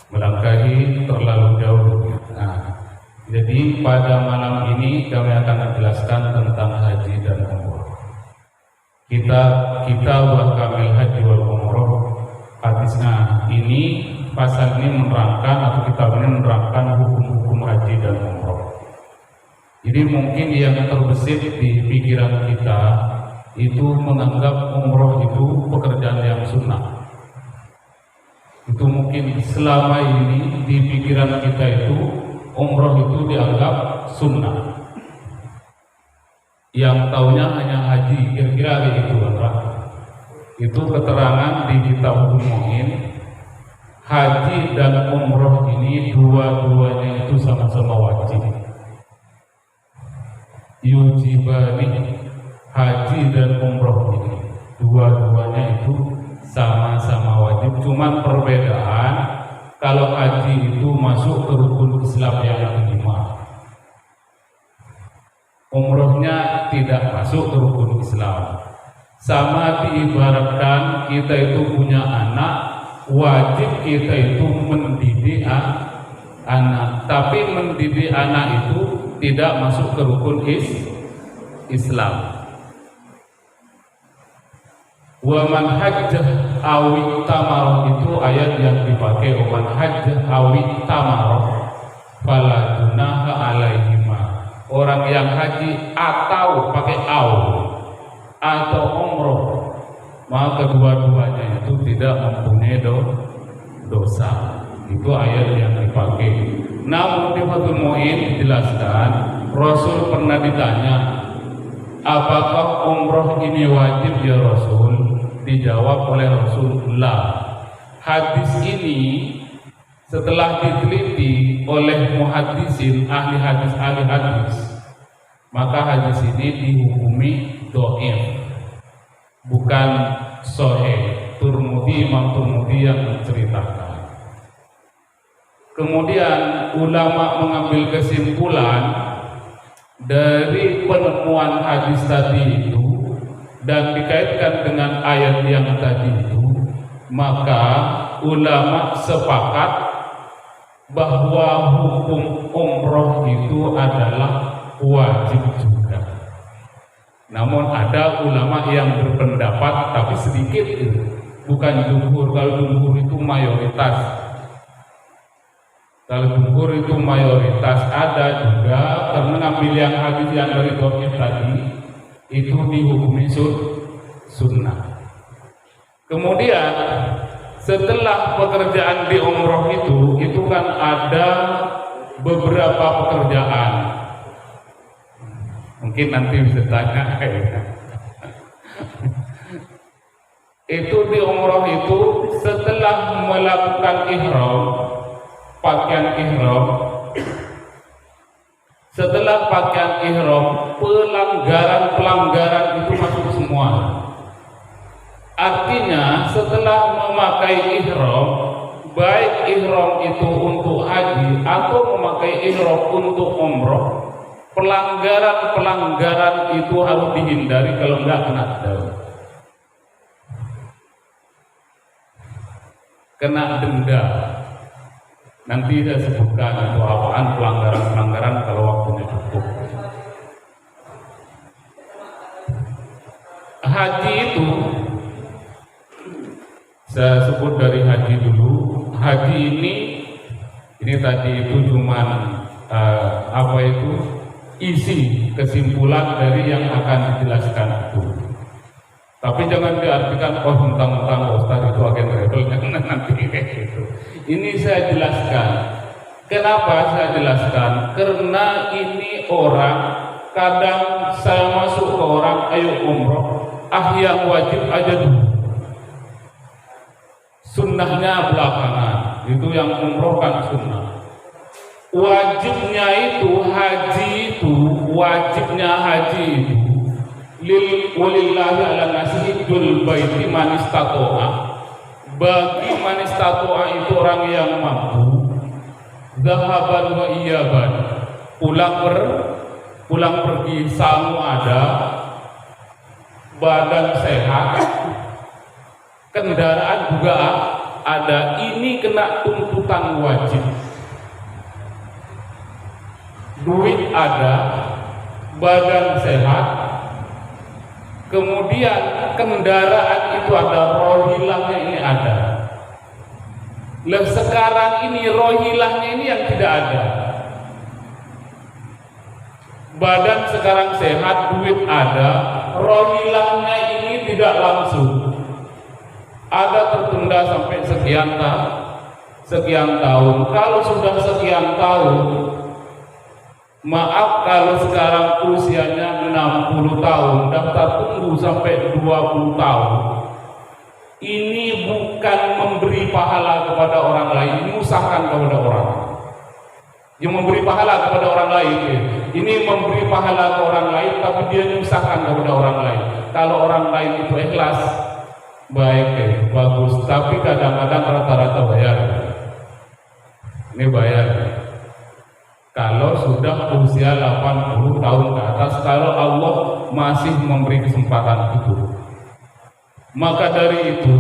melangkahi terlalu jauh. Jadi pada malam ini kami akan menjelaskan tentang haji dan umroh. Kitab Kamil Haji wal Umroh, hadisnya ini, pasal ini menerangkan atau kitab ini menerangkan hukum-hukum haji dan umroh. Jadi mungkin yang terbesit di pikiran kita itu menganggap umroh itu pekerjaan yang sunnah. Itu mungkin selama ini di pikiran kita itu umroh itu dianggap sunnah. Yang taunya hanya haji, kira-kira itu kan? Itu keterangan di kitab Hukum Mu'in. Haji dan umroh ini dua-duanya itu sama-sama wajib. Yujibani, haji dan umroh ini dua-duanya itu sama-sama wajib. Cuman perbedaan, kalau haji itu masuk ke rukun Islam yang kelima, umrohnya tidak masuk ke rukun Islam. Sama diibaratkan kita itu punya anak, wajib kita itu mendidik anak. Tapi mendidik anak itu tidak masuk ke rukun Islam. Wa man hajjah awi tamarah, itu ayat yang dipakai. Wa man hajjah awi tamarah fala junaha alaihima. Orang yang haji atau pakai aw atau umroh, maka kedua-duanya itu tidak mempunyai dosa. Itu ayat yang dipakai. Namun di Fathul Mu'in dijelaskan, Rasul pernah ditanya, apakah umroh ini wajib ya Rasul? Dijawab oleh Rasulullah. Hadis ini setelah diteliti oleh muhaddisin, ahli hadis, maka hadis ini dihukumi dhaif, bukan sahih. Imam Tirmidzi yang menceritakan. Kemudian ulama mengambil kesimpulan dari penemuan hadis tadi itu dan dikaitkan dengan ayat yang tadi itu, maka ulama sepakat bahwa hukum umroh itu adalah wajib juga. Namun ada ulama yang berpendapat, tapi sedikit, bukan jumhur. Kalau jumhur itu mayoritas. Kalau jumhur itu mayoritas. Ada juga karena ngambil yang hadis yang dari dhaif tadi itu dihukumi sunnah. Kemudian setelah pekerjaan di umroh itu kan ada beberapa pekerjaan. Mungkin nanti bisa tanya. Itu di umroh itu setelah melakukan ihram, pakaian ihram. Setelah pakaian ihram, pelanggaran itu masuk semua. Artinya setelah memakai ihram, baik ihram itu untuk haji atau memakai ihram untuk umroh, pelanggaran itu harus dihindari, kalau enggak kena denda. Nanti saya sebutkan itu apaan pelanggaran kalau waktunya cukup. Haji itu saya sebut dari haji dulu. Haji ini tadi itu cuman isi kesimpulan dari yang akan dijelaskan itu. Tapi jangan diartikan mentang-mentang Ustaz itu agen rebel, jangan nanti kayak gitu. Ini saya jelaskan. Kenapa saya jelaskan? Karena ini orang, kadang saya masuk ke orang, ayo umroh, yang wajib aja dulu, sunnahnya belakangan. Itu yang umroh kan sunnah. Wajibnya haji itu walillahi ala nasi hijjul baiti man istata'a, bagi man istata'a itu orang yang mampu, zahaban wa iyaban, pulang pergi, sangu ada, badan sehat, kendaraan juga ada, ini kena tuntutan wajib. Duit ada, badan sehat, kemudian kendaraan itu ada, rohilahnya ini ada. Lah sekarang ini rohilahnya ini yang tidak ada. Badan sekarang sehat, duit ada, rohilahnya ini tidak langsung. Ada tertunda sampai sekian tahun. Kalau sudah sekian tahun, maaf kalau sekarang usianya 60 tahun, daftar tunggu sampai 20 tahun. Ini bukan memberi pahala kepada orang lain, menyusahkan kepada orang. Yang memberi pahala kepada orang lain, ini memberi pahala ke orang lain, tapi dia menyusahkan kepada orang lain. Kalau orang lain itu ikhlas, baik, bagus. Tapi kadang-kadang rata-rata bayar. Ini bayar. Kalau sudah usia 80 tahun ke atas, kalau Allah masih memberi kesempatan itu. Maka dari itu,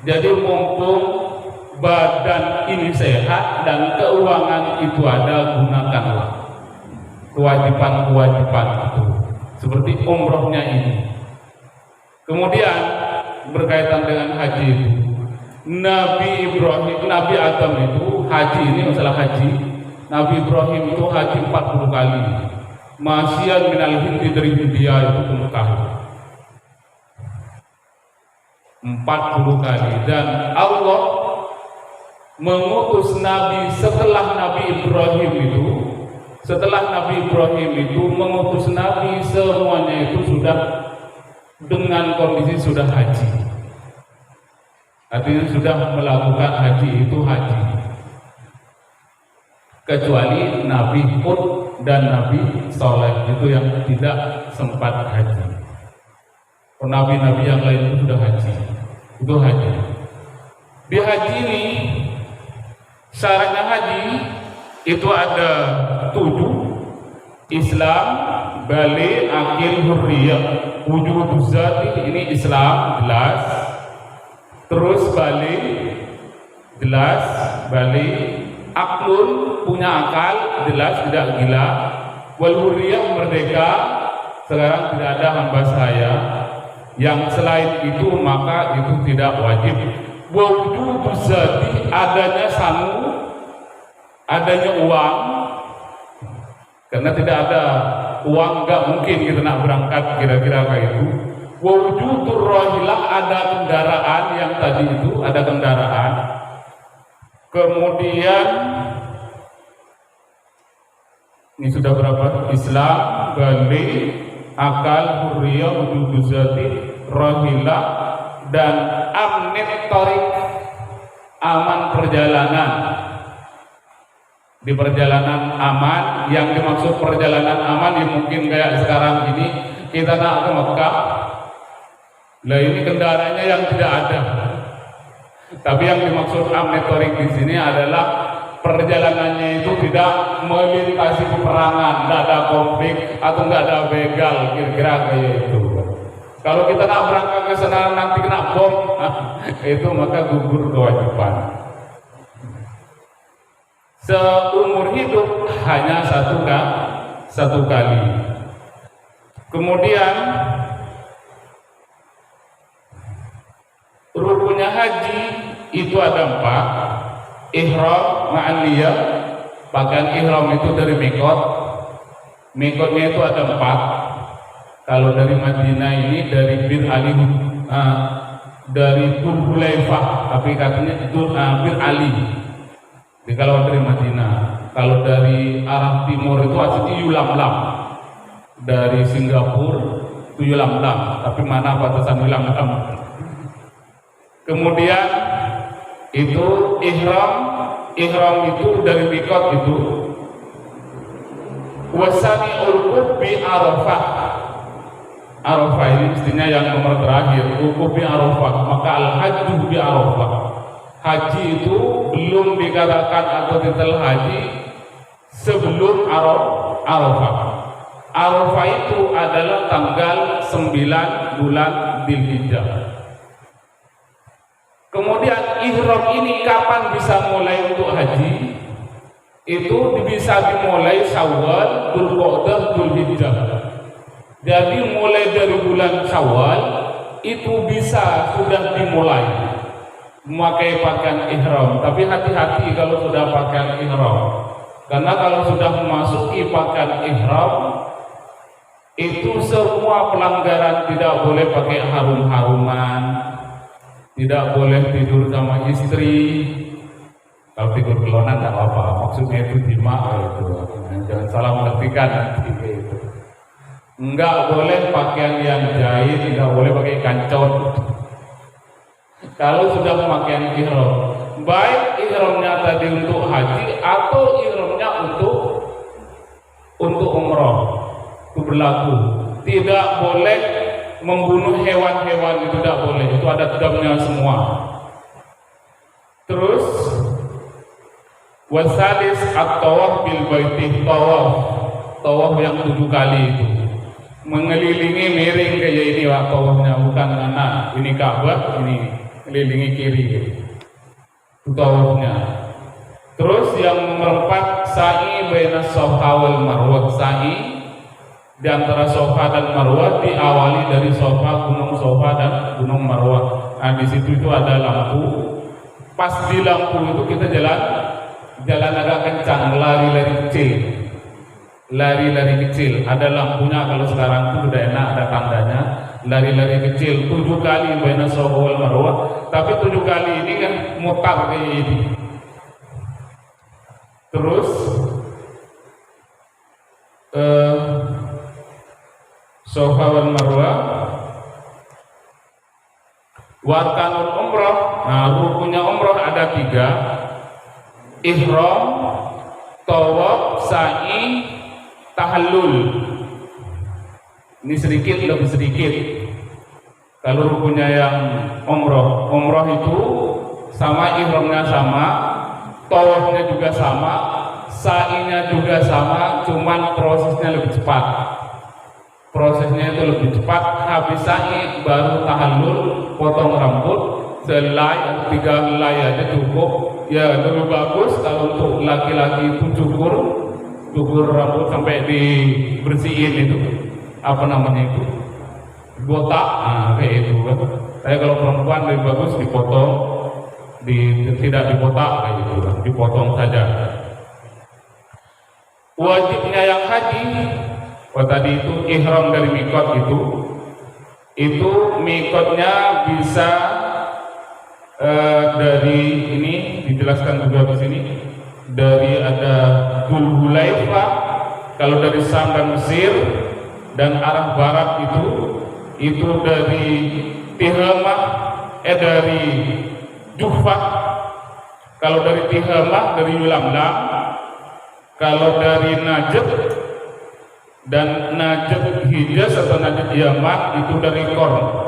jadi mumpung badan ini sehat dan keuangan itu ada, gunakanlah kewajiban-kewajiban itu, seperti umrohnya ini. Kemudian berkaitan dengan haji itu, Nabi Ibrahim, Nabi Adam itu haji, ini masalah haji. Nabi Ibrahim itu haji 40 kali. Masyian minal hindi, dari India itu ke Mekah 40 kali. Dan Allah mengutus Nabi setelah Nabi Ibrahim itu, mengutus Nabi, semuanya itu sudah dengan kondisi sudah haji. Artinya sudah melakukan haji, itu haji. Kecuali Nabi Hud dan Nabi Saleh itu yang tidak sempat haji. Nabi-nabi yang lain itu sudah haji. Itu haji. Di haji ini syaratnya haji itu ada 7: Islam, balik, akil, hurriyah. Wujud zati, ini Islam jelas. Terus balik jelas, balik. Aklun, punya akal, jelas, tidak gila. Wal hurriyah, merdeka, sekarang tidak ada hamba saya. Yang selain itu maka itu tidak wajib. Wujud zati, adanya sanu, adanya uang. Karena tidak ada uang, nggak mungkin kita nak berangkat, kira-kira kayak itu. Wujudur rohilah, ada kendaraan, yang tadi itu ada kendaraan. Kemudian ini sudah berapa? Islam, balik, akal, hurriyah, wujud zati, rohilah, dan amnit torik, aman perjalanan. Di perjalanan aman, yang dimaksud perjalanan aman yang mungkin kayak sekarang ini kita nak ke Mekah, lah ini kendaraannya yang tidak ada. Tapi yang dimaksud amnetorik di sini adalah perjalanannya itu tidak melintasi peperangan, tidak ada konflik atau tidak ada begal, kira-kira kayak itu. Kalau kita nak berangkat ke sana nanti kena bom, itu maka gugur kewajiban. Seumur hidup hanya satu kali. Kemudian rukunnya haji itu ada 4. Ihram ma'an niyah, pakaian ihram itu dari mikot. Mikotnya itu ada 4. Kalau dari Madinah ini dari Bir Ali, dari Dzul Hulaifah, tapi katanya itu Bir Ali. Jadi kalau dari Madinah, kalau dari arah timur itu aslinya Yulamlam. Dari Singapura itu Yulamlam, tapi mana batasan Yulamlam? Kemudian itu ihram itu dari mikot itu. Wasani urqub bi Arafah. Arafah ini mestinya yang nomor terakhir, urqub bi Arafah, maka al-hajju bi Arafah. Haji itu belum dikatakan atau titel haji sebelum Arafah. Arafah itu adalah tanggal 9 bulan Dzulhijjah. Kemudian ihram ini kapan bisa mulai untuk haji? Itu bisa dimulai Syawal, Dzulqa'dah, Dzulhijjah. Jadi mulai dari bulan Syawal itu bisa sudah dimulai memakai pakaian ihram. Tapi hati-hati kalau sudah pakaian ihram, karena kalau sudah memasuki pakaian ihram itu semua pelanggaran. Tidak boleh pakai harum-haruman, tidak boleh tidur sama istri. Kalau tidur kelonan tidak apa-apa, maksudnya itu jima itu. Jangan salah mengertikan nanti itu. Enggak boleh pakaian yang jahit, tidak boleh pakai kancot. Kalau sudah pakaian ihram, baik ihramnya tadi untuk haji atau ihramnya untuk umroh, itu berlaku. Tidak boleh membunuh hewan-hewan, itu tidak boleh. Itu ada damnya semua. Terus wasadis at-tawaf bil baiti, tawaf yang 7 kali itu mengelilingi miring kayak ini tawafnya, bukan anak ini Ka'bah, ini mengelilingi kiri itu tawafnya. Terus yang nomor 4 sa'i baina Safa wal Marwah, sa'i di antara Safa dan Marwah diawali dari Gunung Safa dan Gunung Marwah. Nah di situ itu ada lampu. Pas di lampu itu kita jalan agak kencang, lari-lari kecil, ada lampunya. Kalau sekarang itu sudah enak, ada tandanya, lari-lari kecil 7 kali baina Safa wal Marwah. Tapi 7 kali ini kan mutar kayak ini. Terus Safa wal Marwah, warkanul umrah. Nah rukunnya umrah ada 3: ihram, tawaf, sa'i, tahallul. Ini sedikit, lebih sedikit. Kalau rukunnya yang umrah itu sama, ihramnya sama, tawafnya juga sama, sa'inya juga sama, cuman prosesnya lebih cepat. Prosesnya itu lebih cepat. Habis sa'i baru tahallul, potong rambut, selai 3 helai aja cukup. Ya lebih bagus kalau untuk laki-laki itu cukur rambut sampai dibersihin itu, apa namanya itu, botak, kayak itu kan. Tapi kalau perempuan lebih bagus dipotong, tidak dibotak kayak itu kan, dipotong saja. Wajibnya yang haji, tadi itu ihram dari mikot itu mikotnya bisa dari ini dijelaskan juga di sini, dari ada Dzulhulaifah kalau dari Sam dan Mesir, dan arah barat itu dari Tihamah, dari Juhfah. Kalau dari Tihamah dari Yulamlam, kalau dari Najd dan Najd Hijaz atau Najd Yaman itu dari Korn.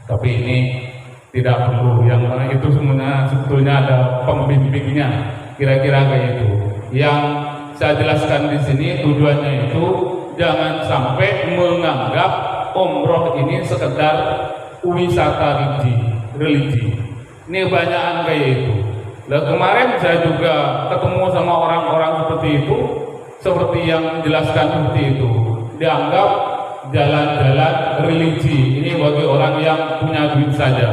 Tapi ini tidak perlu, yang mana itu semuanya sebetulnya ada pembimbingnya, kira-kira kayak itu. Yang saya jelaskan di sini tujuannya itu jangan sampai menganggap umroh ini sekedar wisata religi. Ini banyakan kayak itu. Nah, kemarin saya juga ketemu sama orang-orang seperti itu, seperti yang menjelaskan seperti itu, dianggap jalan-jalan religi ini bagi orang yang punya duit saja.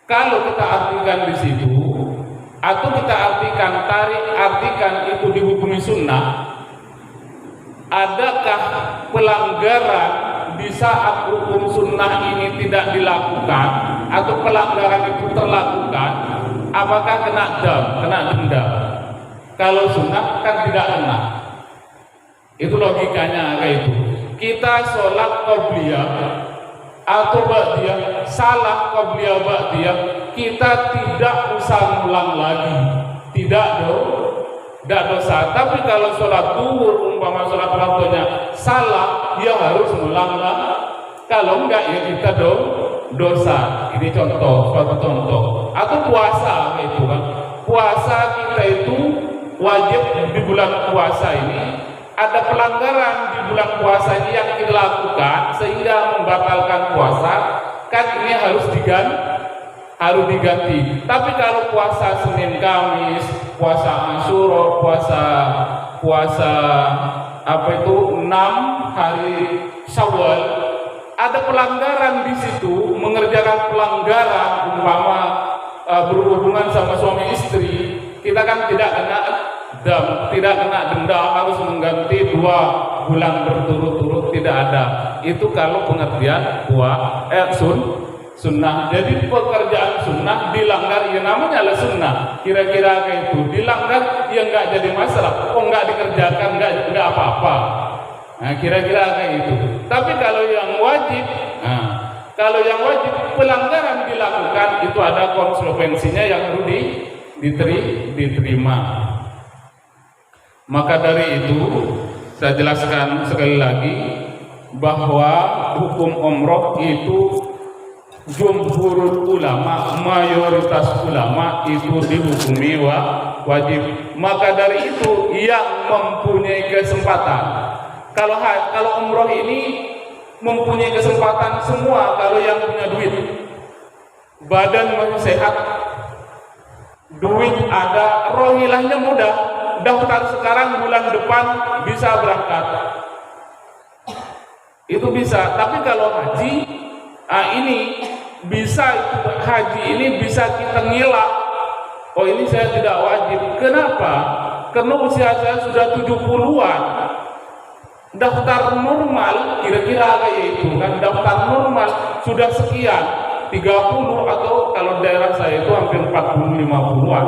Kalau kita artikan di situ, atau kita artikan itu dihukumi sunnah, adakah pelanggaran di saat hukum sunnah ini tidak dilakukan, atau pelanggaran itu terlakukan, apakah kena denda? Kalau sunnah kan tidak kena. Itu logikanya kayak itu. Kita sholat qobliyah atau ba'diyah, salah qobliyah ba'diyah, kita tidak usah ulang lagi, tidak dosa. Tapi kalau sholat duhur umpama sholat waktunya salah, dia harus ulang lagi. Kalau enggak ya kita dosa. Ini suatu contoh. Atau puasa itu kan, puasa kita itu wajib di bulan puasa ini. Ada pelanggaran di bulan puasa ini yang dilakukan sehingga membatalkan puasa. kan ini harus diganti. Tapi kalau puasa Senin Kamis, puasa Asyura, puasa apa itu 6 hari Syawal, ada pelanggaran di situ, mengerjakan pelanggaran umpama berhubungan sama suami istri, kita kan tidak kena denda, harus mengganti 2 bulan berturut-turut, tidak ada. Itu kalau pengertian sunnah. Jadi pekerjaan sunnah dilanggar, ya namanya adalah sunnah. Kira-kira kayak itu dilanggar, ya nggak jadi masalah. Oh nggak dikerjakan, nggak apa-apa. Nah kira-kira kayak itu. Tapi kalau yang wajib, pelanggaran dilakukan, itu ada konsekuensinya yang harus diterima. Maka dari itu saya jelaskan sekali lagi bahwa hukum umroh itu jumhurul ulama, mayoritas ulama itu dihukumi wajib. Maka dari itu yang mempunyai kesempatan, kalau umroh ini mempunyai kesempatan semua, kalau yang punya duit, badan masih sehat, duit ada, rohilahnya mudah, daftar sekarang bulan depan bisa berangkat, itu bisa. Tapi kalau haji, ini bisa, haji ini bisa kita ngelak, oh ini saya tidak wajib. Kenapa? Karena usia saya sudah 70-an. Daftar normal kira-kira kayak itu kan, daftar normal sudah sekian, 30 atau kalau daerah saya itu hampir 40-50-an.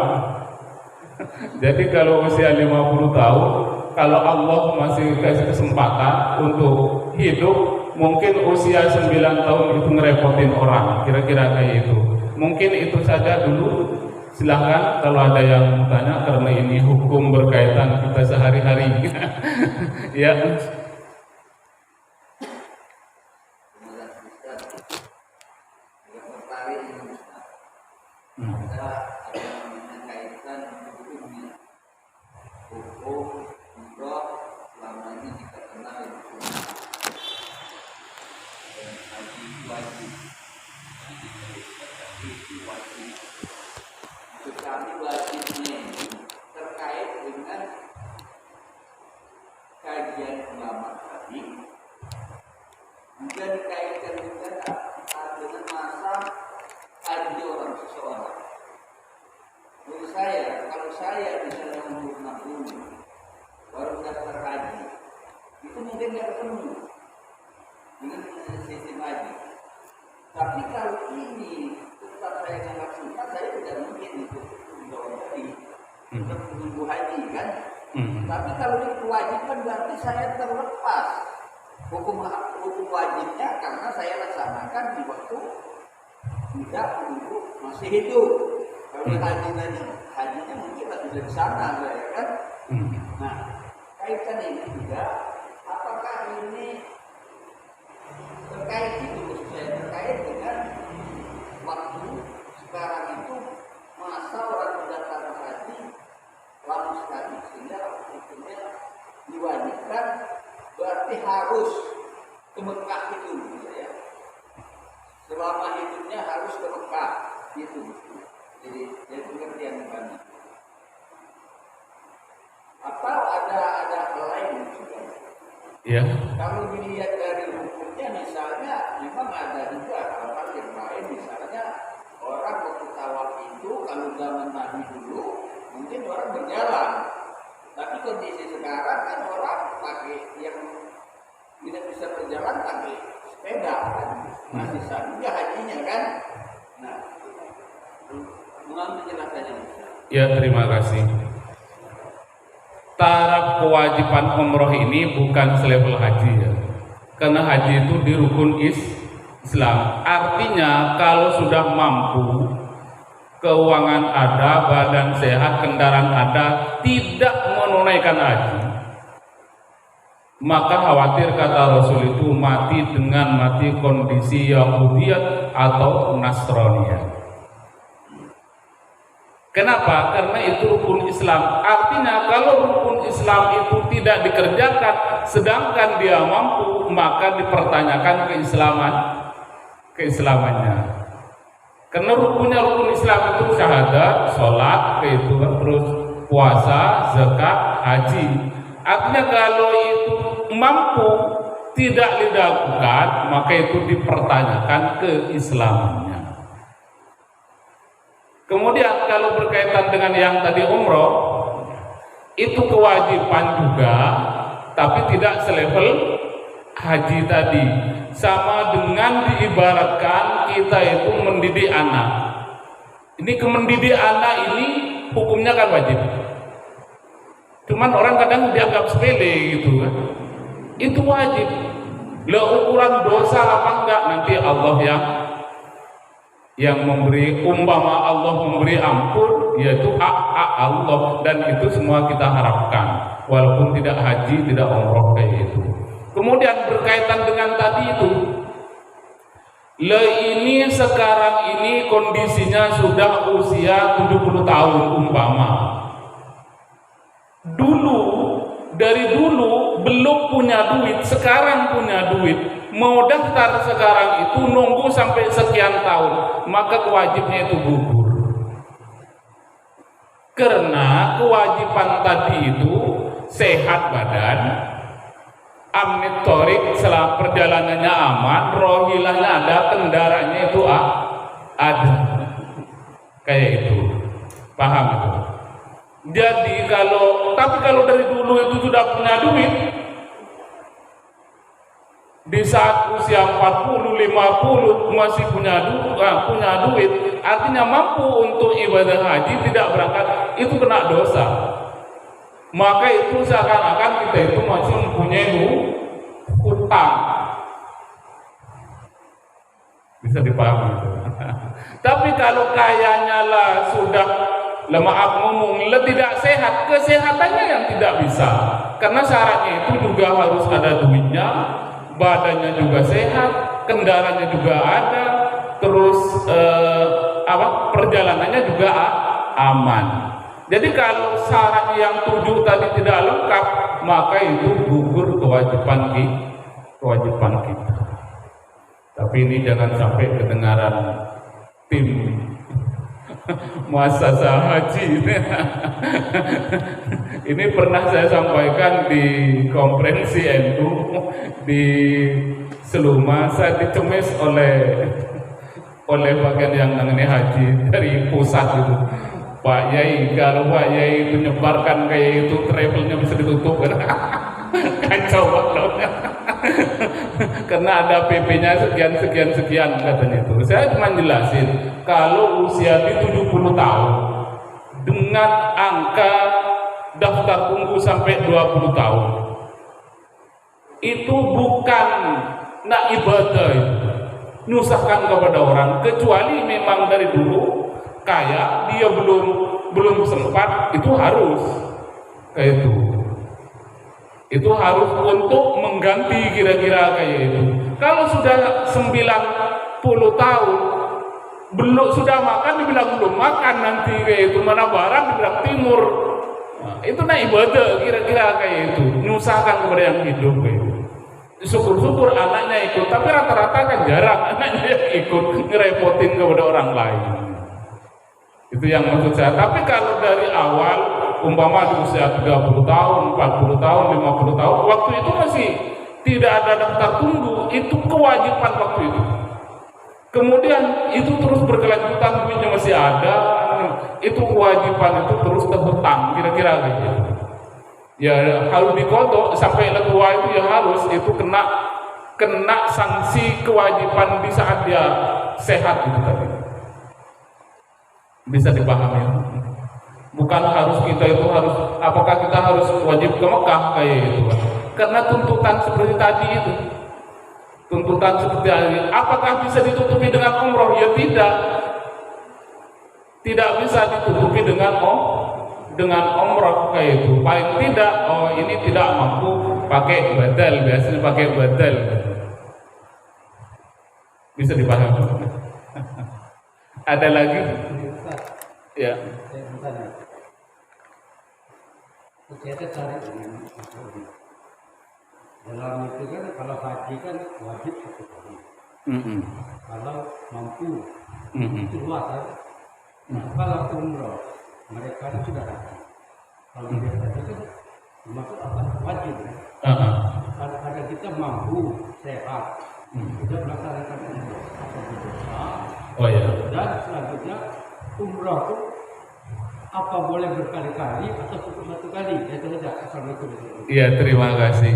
Jadi kalau usia 50 tahun, kalau Allah masih kasih kesempatan untuk hidup, mungkin usia 9 tahun itu ngerepotin orang, kira-kira kayak itu. Mungkin itu saja dulu. Silahkan kalau ada yang mau tanya, karena ini hukum berkaitan kita sehari-hari. Ya. Kami wajibnya terkait dengan kajian ulama tadi, juga dikaitkan dengan masa haji orang seseorang. Menurut saya, kalau saya misalnya umur 60 baru daftar haji, itu mungkin tidak ketemu dengan sistem haji. Tapi kalau ini tetap saya nggak suka, saya tidak mungkin itu untuk menunggu haji kan. Tapi kalau ini kewajiban berarti saya terlepas hukum wajibnya, karena saya laksanakan di waktu tidak menunggu masih hidup. Kalau hajinya mungkin sudah di sana, ya kan. Nah, kaitan ini juga, apakah ini terkait dengan waktu sekarang itu, masa orang mendaftar haji lama sekali sehingga hukumnya diwajibkan, berarti harus ke Mekah itu, ya. Selama hidupnya harus ke Mekah itu. Jadi pengertian kami. Atau ada hal lain juga. Ya. Kalau dilihat dari hukumnya, misalnya memang ada juga hal-hal yang lain, misalnya orang waktu tawaf itu kalau zaman Nabi dulu mungkin orang berjalan, tapi kondisi sekarang kan orang pakai yang tidak bisa berjalan pakai sepeda kan, nah bisa juga hajinya kan. Nah, mohon penjelasannya. Ya, terima kasih. Taraf kewajiban umroh ini bukan selevel haji ya, karena haji itu di rukun Islam. Artinya kalau sudah mampu, keuangan ada, badan sehat, kendaraan ada, tidak menunaikan haji, maka khawatir kata Rasul itu mati dengan mati kondisi Yahudiyah atau Nasraniyah. Kenapa? Karena itu rukun Islam. Artinya kalau rukun Islam itu tidak dikerjakan sedangkan dia mampu, maka dipertanyakan keislaman keislamannya. Karena rukun Islam itu syahadat, sholat, itu terus puasa, zakat, haji. Artinya kalau itu mampu tidak dilakukan, maka itu dipertanyakan keislamannya. Kemudian kalau berkaitan dengan yang tadi umroh, itu kewajiban juga, tapi tidak selevel haji tadi. Sama dengan diibaratkan kita itu mendidik anak. Ini mendidik anak ini hukumnya kan wajib. Cuman orang kadang dianggap sepele gitu kan. Itu wajib. Lah ukuran dosa apa enggak nanti Allah yang memberi, umpama Allah memberi ampun, yaitu Allah, dan itu semua kita harapkan walaupun tidak haji, tidak umroh kayak itu. Kemudian berkaitan dengan tadi itu, ini sekarang ini kondisinya sudah usia 70 tahun umpama. Dari dulu belum punya duit, sekarang punya duit, mau daftar sekarang itu nunggu sampai sekian tahun, maka kewajibannya itu gugur. Karena kewajiban tadi itu sehat badan, amit torik, setelah perjalanannya aman, rohilahnya ada, kendaraannya itu ada, kayak itu, paham itu. Jadi tapi kalau dari dulu itu sudah punya duit, di saat usia 40, 50 masih punya duit, artinya mampu untuk ibadah haji, tidak berangkat, itu kena dosa. Maka itu seakan-akan kita itu masih mempunyai hutang. Bisa dipahami itu. Tapi kalau kayanya lah sudah maaf ngomong tidak sehat, kesehatannya yang tidak bisa. Karena syaratnya itu juga harus ada duitnya, badannya juga sehat, kendaraannya juga ada, terus perjalanannya juga aman. Jadi kalau syarat yang 7 tadi tidak lengkap, maka itu gugur kewajiban kita. Tapi ini jangan sampai kedengaran tim muasasah haji. Ini pernah saya sampaikan di konferensi NU di Seluma. Saya dicemis oleh bagian yang mengenai haji dari pusat itu. Pak Yai, kalau Pak Yai menyebarkan kayak itu, travelnya bisa ditutup kan? Kacau banget. Karena ada PP-nya sekian katanya itu. Saya cuma jelasin, kalau usia di 70 tahun dengan angka daftar tunggu sampai 20 tahun, itu bukan nak ibadah, nyusahkan kepada orang, kecuali memang dari dulu kaya, dia belum sempat, itu harus kayak itu harus untuk mengganti kira-kira kayak itu. Kalau sudah 90 tahun belum sudah makan, dibilang belum makan, nanti kayak itu mana barat dibilang timur. Nah, itu nah ibadah kira-kira kayak itu, nyusahkan kepada yang hidup kayak itu. Syukur-syukur anaknya ikut, tapi rata-rata kan jarang anaknya yang ikut, ngerepotin kepada orang lain. Itu yang maksud saya. Tapi kalau dari awal umpama di usia 30 tahun, 40 tahun, 50 tahun, waktu itu masih tidak ada daftar tunggu, itu kewajiban waktu itu. Kemudian itu terus berkelanjutan, duitnya masih ada, itu kewajiban itu terus terhutang, kira-kira gitu. Ya kalau dikodok sampai tua itu ya harus itu kena sanksi kewajiban di saat dia sehat itu tadi. Bisa dipahami? Bukan harus kita itu harus, apakah kita harus wajib ke Mekah kayak itu? Karena tuntutan seperti tadi itu, tuntutan seperti tadi, apakah bisa ditutupi dengan umroh? Ya tidak bisa ditutupi dengan umroh kayak itu. Paling tidak, ini tidak mampu pakai badal, biasanya pakai badal. Bisa dipahami? Ada lagi? Ya. Kita cari dalam itu kan kalau haji kan wajib 1 tahun. Kalau mampu Mm-mm. itu luas kan. Nah, kalau umroh mereka itu sudah datang. Kalau mereka itu masuk apa wajib kan. Ada kita mampu sehat sudah melaksanakan umroh apa berdosa. Oh ya. Dan selanjutnya umroh itu apa boleh berkali-kali atau cukup satu kali? Itu saja. Assalamualaikum. Iya, terima kasih.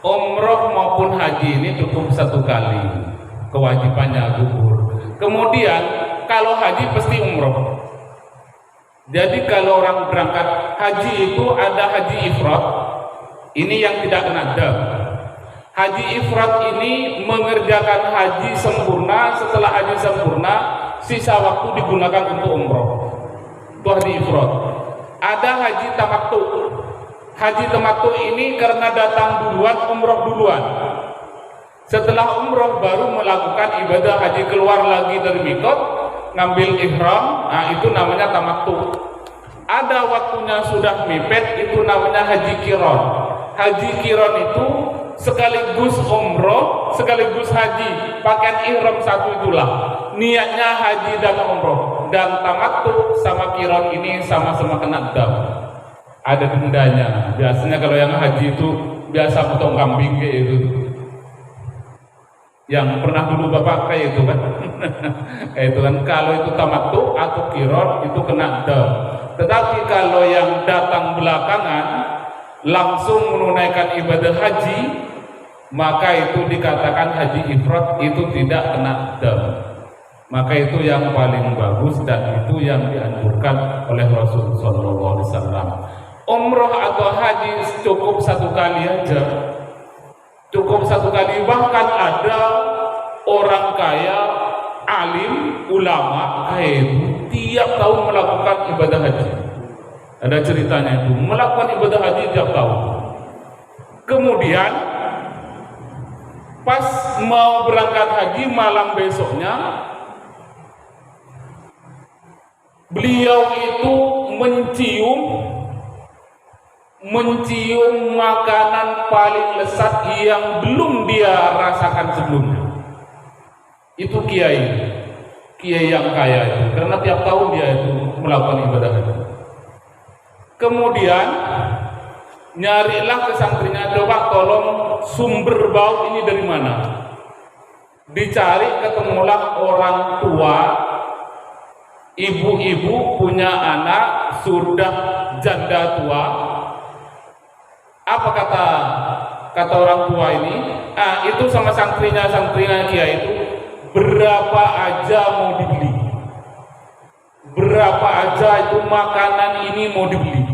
Umroh maupun haji ini cukup satu kali, kewajibannya gugur. Kemudian kalau haji pasti umroh. Jadi kalau orang berangkat haji itu ada haji ifrat, ini yang tidak kena dam. Haji ifrat ini mengerjakan haji sempurna, setelah haji sempurna sisa waktu digunakan untuk umroh. Itu haji ifrat. Ada haji tamattu. Haji tamattu ini karena datang duluan, umroh duluan. Setelah umroh baru melakukan ibadah haji, keluar lagi dari mikot, ngambil ihram, nah itu namanya tamattu. Ada waktunya sudah mepet, itu namanya haji kiron. Haji kiron itu sekaligus umroh, sekaligus haji, pakaian ihram satu itulah. Niatnya haji dan umroh. Dan tamattu sama kiron ini sama-sama kena dam. Ada dendanya. Biasanya kalau yang haji itu biasa potong kambing kayak itu. Yang pernah dulu bapak kayak itu kan. Itu kan kalau itu tamattu atau kiron itu kena dam. Tetapi kalau yang datang belakangan langsung menunaikan ibadah haji, maka itu dikatakan haji ifrat, itu tidak kena dam. Maka itu yang paling bagus dan itu yang dianjurkan oleh Rasulullah SAW. Umroh atau haji cukup satu kali aja, cukup satu kali. Bahkan ada orang kaya, alim, ulama kaya itu tiap tahun melakukan ibadah haji. Ada ceritanya itu, melakukan ibadah haji tiap tahun. Kemudian pas mau berangkat haji malam besoknya, beliau itu mencium makanan paling lezat yang belum dia rasakan sebelumnya. Itu kiai yang kaya itu, karena tiap tahun dia itu melakukan ibadah haji. Kemudian nyarilah ke santrinya, coba tolong sumber bau ini dari mana. Dicari, ketemulah orang tua, ibu-ibu punya anak sudah janda tua. Apa kata orang tua ini? Itu sama santrinya kiai itu, berapa aja mau dibeli, berapa aja itu makanan ini mau dibeli.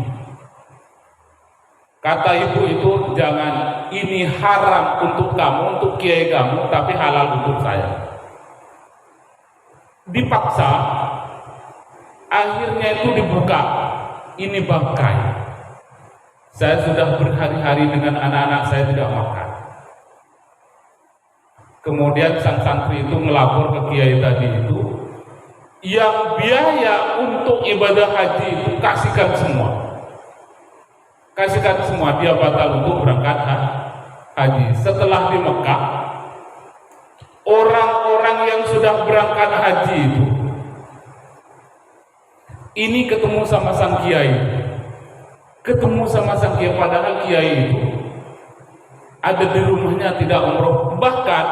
Kata ibu itu, jangan, ini haram untuk kamu, untuk kiai kamu, tapi halal untuk saya. Dipaksa, akhirnya itu dibuka, ini bangkai. Saya sudah berhari-hari dengan anak-anak saya tidak makan. Kemudian sang santri itu melapor ke kiai tadi itu, yang biaya untuk ibadah haji itu kasihkan semua. Kasihkan semua, dia batal untuk berangkat haji. Setelah di Mekah, orang-orang yang sudah berangkat haji itu ini ketemu sama sang kiai. Padahal kiai itu ada di rumahnya tidak umroh. Bahkan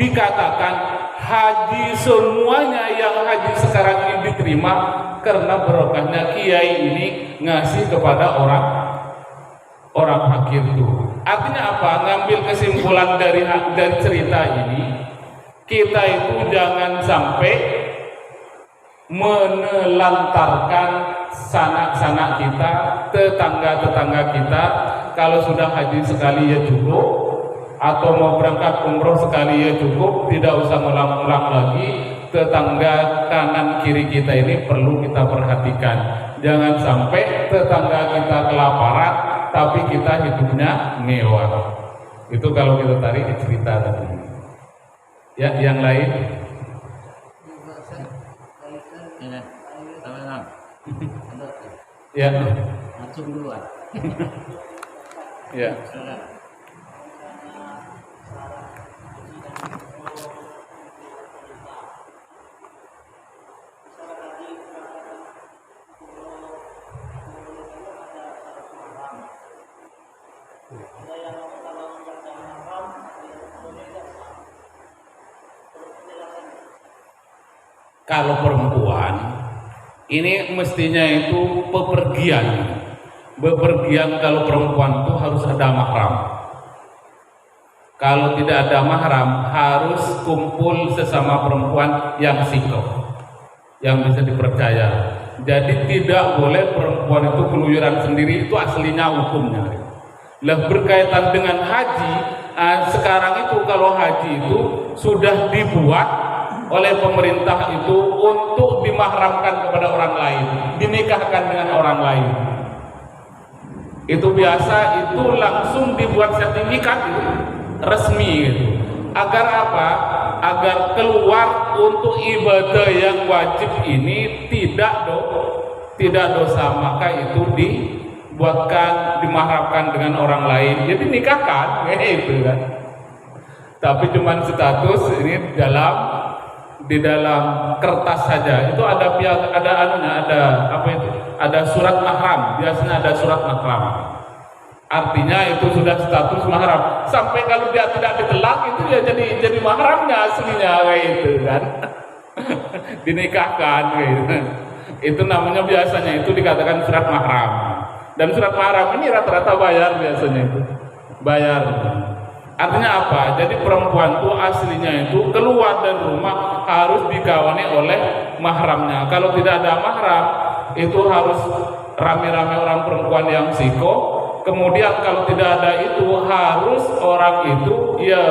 dikatakan haji semuanya yang haji sekarang ini diterima karena barokahnya kiai ini ngasih kepada orang fakir itu. Artinya apa? Ngambil kesimpulan dari cerita ini, kita itu jangan sampai menelantarkan sanak-sanak kita, tetangga-tetangga kita. Kalau sudah haji sekali ya cukup, atau mau berangkat umroh sekali ya cukup, tidak usah ngulang-ulang lagi. Tetangga kanan kiri kita ini perlu kita perhatikan. Jangan sampai tetangga kita kelaparan tapi kita hidupnya mewah. Itu kalau kita tarik cerita tadi. Ya, yang lain. Ya. Langsung duluan. Ya. kalau perempuan ini mestinya itu bepergian. Bepergian kalau perempuan itu harus ada mahram. Kalau tidak ada mahram, harus kumpul sesama perempuan yang sikoh, yang bisa dipercaya. Jadi tidak boleh perempuan itu keluyuran sendiri, itu aslinya hukumnya. Lah berkaitan dengan haji, sekarang itu kalau haji itu sudah dibuat oleh pemerintah itu untuk dimahramkan kepada orang lain, dinikahkan dengan orang lain. Itu biasa itu langsung dibuat sertifikat itu resmi gitu. Agar apa? Agar keluar untuk ibadah yang wajib ini tidak dosa, maka itu dibuatkan dimahramkan dengan orang lain. Jadi nikahkan, itu kan. Tapi cuman status ini di dalam kertas saja. Itu ada ada surat mahram. Biasanya ada surat mahram. Artinya itu sudah status mahram. Sampai kalau dia tidak ditelak itu ya jadi mahramnya aslinya kayak itu kan. Dinikahkan kayak gitu. Itu namanya biasanya itu dikatakan surat mahram. Dan surat mahram ini rata-rata bayar biasanya itu. Bayar. Artinya apa? Jadi perempuan itu aslinya itu keluar dari rumah harus dikawani oleh mahramnya. Kalau tidak ada mahram, itu harus rame-rame orang perempuan yang siko. Kemudian kalau tidak ada itu harus orang itu ya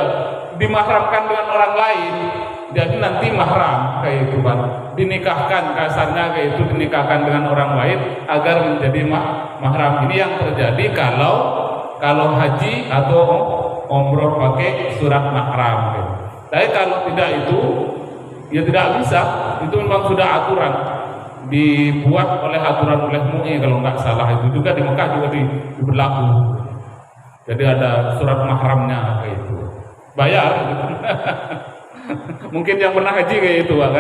dimahramkan dengan orang lain. Jadi nanti mahram kayak itu kan. Dinikahkan kasarnya kayak itu, dinikahkan dengan orang lain agar menjadi mahram. Ini yang terjadi kalau haji atau umroh pakai surat mahram. Tapi kalau tidak itu ya tidak bisa. Itu memang sudah aturan dibuat oleh MUI kalau nggak salah. Itu juga di Mekah juga berlaku. Jadi ada surat mahramnya kayak itu. Bayar. Mungkin yang pernah haji kayak itu kan.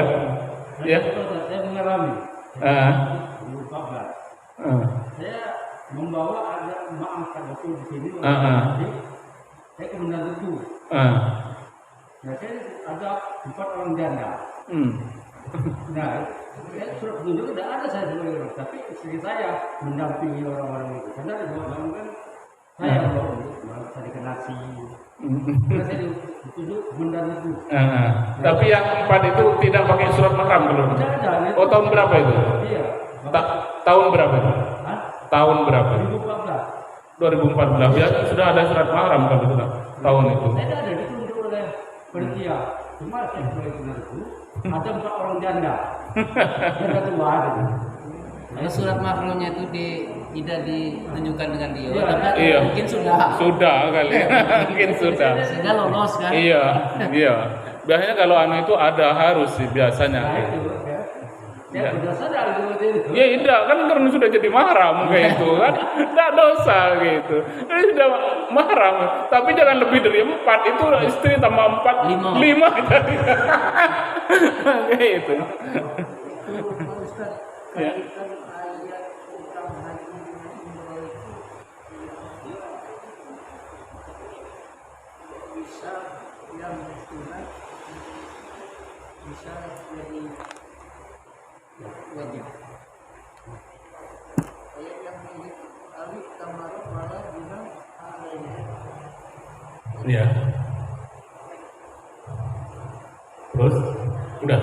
Ya. Saya mengalami. 2014. Saya membawa ada maaf waktu di sini. Saya kemudian itu. Nah, saya ada 4 orang janda. Nah, surat petunjuk tidak ada saya sebagai orang, tapi istri saya mendampingi orang-orang itu. Karena di bawah kan saya untuk cari nasi. Karena saya ditunjuk mendan itu. Tapi yang 4 itu tidak pakai surat mahram belum? Tidak ada. Oh, tahun berapa itu? Iya. Tahun berapa itu? Tahun berapa? 2014. Ya sudah ada surat mahram kalau itu tahun itu. Saya ada ditunjuk oleh panitia. Cuma saya sebagai benar itu ada 4 orang janda. Janda tua ada. Kalau surat mahramnya itu tidak ditunjukkan dengan dia, Iya, tapi iya. mungkin sudah Kali. Mungkin sudah. sehingga lolos kan. Iya. Biasanya kalau itu ada harus sih biasanya. Nah itu ya. Saya sudah sadar itu. Ya tidak kan karena sudah jadi mahram kayak itu kan, tidak dosa gitu. Ini sudah mahram, tapi jangan lebih dari 4 itu istri tambah 4 5 jadi kayak itu. Ya. Bisa jadi wajib. Ayat yang mirip alif tamaruf wala bina alaihi. Iya. Terus udah.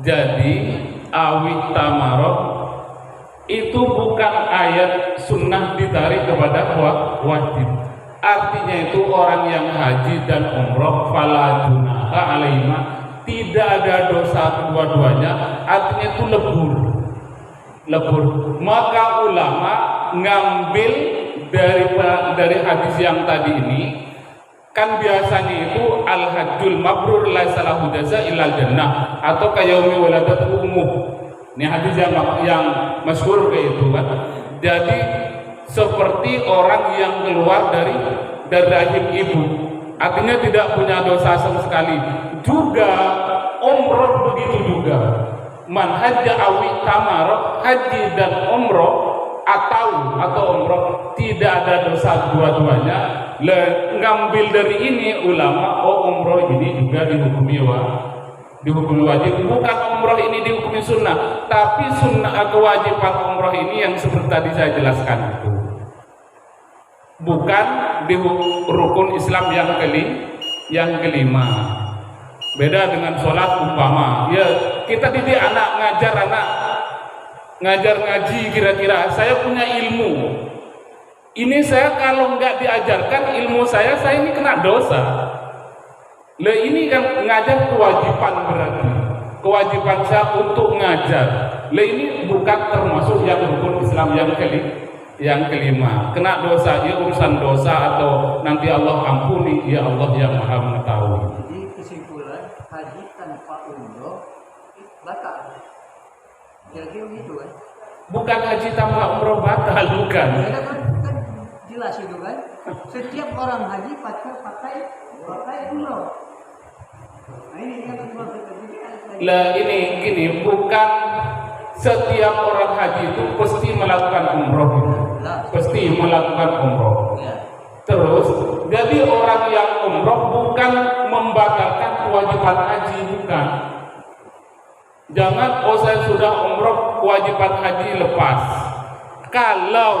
Jadi awit tamaruf itu bukan ayat sunnah ditarik kepada wajib. Artinya itu orang yang haji dan umroh fala junaha alaihima, tidak ada dosa kedua-duanya. Artinya itu lebur. Maka ulama ngambil dari hadis yang tadi ini, kan biasanya itu al hajjul mabrur laisa lahu jaza illal jannah atau kayaumi waladatu ummuh. Ini hadis yang masyhur kayak itu kan. Jadi seperti orang yang keluar dari rahim ibu, artinya tidak punya dosa sama sekali. Juga umroh begitu juga. Man hajja awi tamar, haji dan umroh atau umroh tidak ada dosa dua-duanya. Ngambil dari ini ulama, umroh ini juga dihukumi dihukumi wajib, bukan umroh ini dihukumi sunnah, tapi sunnah kewajiban umroh ini yang seperti tadi saya jelaskan itu, bukan di rukun Islam yang kelima. Beda dengan sholat umpama, ya kita didik anak, ngajar ngaji, kira-kira saya punya ilmu, ini saya kalau nggak diajarkan ilmu saya ini kena dosa. Lah ini kan ngajar kewajiban, berarti kewajiban saya untuk ngajar. Lah ini bukan termasuk yang rukun Islam yang kelima. Kena dosa, ya urusan dosa atau nanti Allah ampuni, ya Allah yang Maha mengetahui. Jadi kesimpulan haji tanpa umroh batal. Kira-kira gitu kan? Bukan haji tanpa umroh batal, bukan. Ya, kan jelas itu kan. Setiap orang haji pakai umroh. Nah, ini yang Lah ini gini, bukan setiap orang haji itu pasti melakukan umroh, pasti melakukan umroh. Terus jadi orang yang umroh bukan membatalkan kewajiban haji, bukan. Jangan saya sudah umroh kewajiban haji lepas. Kalau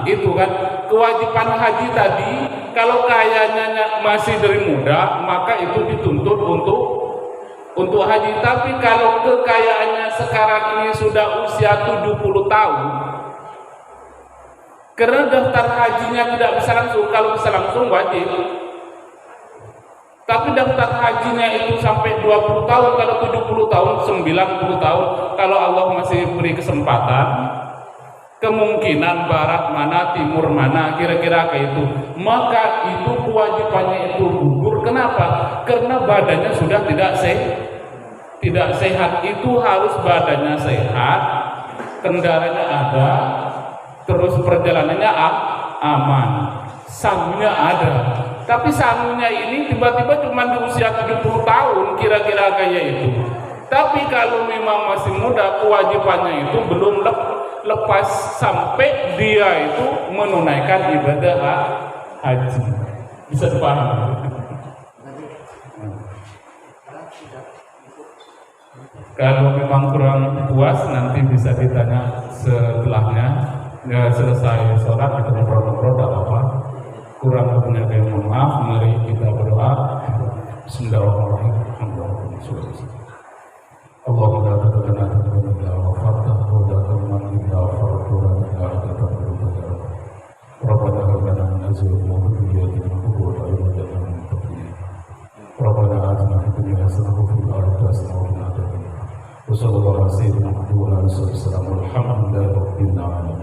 itu kan kewajiban haji tadi, kalau kayaknya masih dari muda, maka itu dituntut untuk haji. Tapi kalau kekayaannya sekarang ini sudah usia 70 tahun, karena daftar hajinya tidak bisa langsung, kalau bisa langsung wajib. Tapi daftar hajinya itu sampai 20 tahun, kalau 70 tahun, 90 tahun, kalau Allah masih beri kesempatan, kemungkinan barat mana, timur mana, kira-kira kayak itu, maka itu kewajibannya itu gugur. Kenapa? Karena badannya sudah tidak sehat. Itu harus badannya sehat, kendaraannya ada, terus perjalanannya aman, sangunya ada. Tapi sangunya ini tiba-tiba cuma di usia 70 tahun, kira-kira kayak itu. Tapi kalau memang masih muda, kewajibannya itu belum lepas sampai dia itu menunaikan ibadah haji. Bisa dipahami? Kalau memang kurang puas, nanti bisa ditanya setelahnya. Ya, selesai sholat kita ngobrol-ngobrol, tak apa-apa. Kurang lebihnya saya mohon maaf. Mari kita berdoa. Bismillahirrahmanirrahim. Allahumma la taqaddana illa wa fatah wa la tamman illa wa faratuha illa wa taqaddana Rabbana rabbana min azwajihi wa dhurriyyatina qurrata a'yunin waj'alna lil muttaqin. Rabbana atina fid dunya hasanah wa fil akhirati hasanah wa qina adzabannar. Wa sallallahu alaihi wa sallam. Alhamdulillahi rabbil alamin.